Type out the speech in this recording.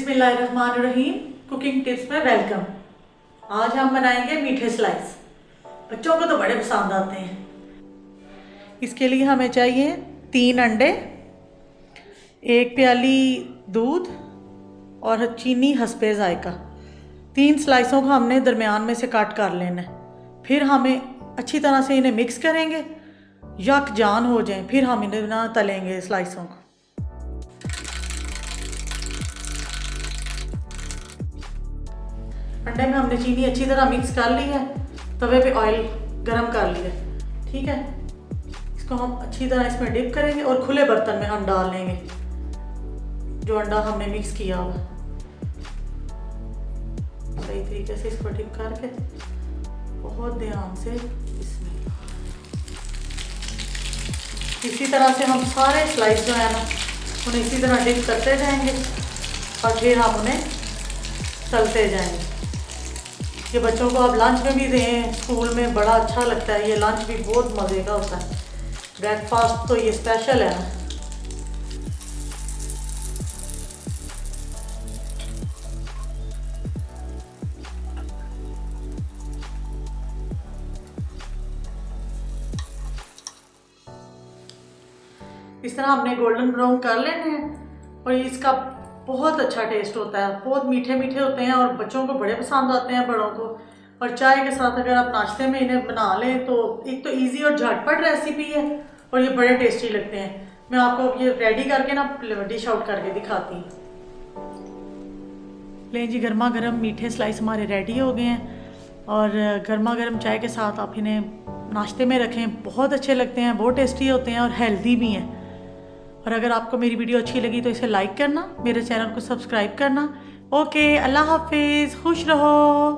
बिस्मिल्लाहिर्रहमानिर्रहीम। Cooking tips में welcome. आज हम बनाएंगे मीठे स्लाइस। बच्चों को तो बड़े पसंद आते हैं। इसके लिए हमें चाहिए 3 अंडे, 1 प्याली दूध और चीनी हस्बे जायका। 3 स्लाइसों को हमने दरमियान में से काट कर लेना है। फिर हमें अच्छी तरह से इन्हें मिक्स करेंगे, यकजान हो जाएं, फिर हम इन्हें ना तलेंगे स्लाइसों को। अंडे में हमने चीनी अच्छी तरह मिक्स कर ली है। तवे पे ऑयल गरम कर लिया, ठीक है। इसको हम अच्छी तरह इसमें डिप करेंगे और खुले बर्तन में हम डाल लेंगे जो अंडा हमने मिक्स किया हुआ। सही तरीके से इसको डिप करके बहुत ध्यान से इसमें इसी तरह से हम सारे स्लाइस जो है ना उन्हें इसी तरह डिप करते जाएंगे और फिर हम उन्हें तलते जाएंगे। ये बच्चों को आप लंच में भी दें, स्कूल में बड़ा अच्छा लगता है। ये लंच भी बहुत मज़े का होता है। ब्रेकफास्ट तो ये स्पेशल है ना। इस तरह हमने गोल्डन ब्राउन कर लेने हैं और इसका बहुत अच्छा टेस्ट होता है। बहुत मीठे मीठे होते हैं और बच्चों को बड़े पसंद आते हैं, बड़ों को। और चाय के साथ अगर आप नाश्ते में इन्हें बना लें तो एक तो इजी और झटपट रेसिपी है और ये बड़े टेस्टी लगते हैं। मैं आपको ये रेडी करके ना डिश आउट करके दिखाती हूँ। लें जी, गर्मा गर्म मीठे स्लाइस हमारे रेडी हो गए हैं और गर्मा गर्म चाय के साथ आप इन्हें नाश्ते में रखें, बहुत अच्छे लगते हैं, बहुत टेस्टी होते हैं और हेल्दी भी हैं। और अगर आपको मेरी वीडियो अच्छी लगी तो इसे लाइक करना, मेरे चैनल को सब्सक्राइब करना। ओके, अल्लाह हाफिज़, खुश रहो।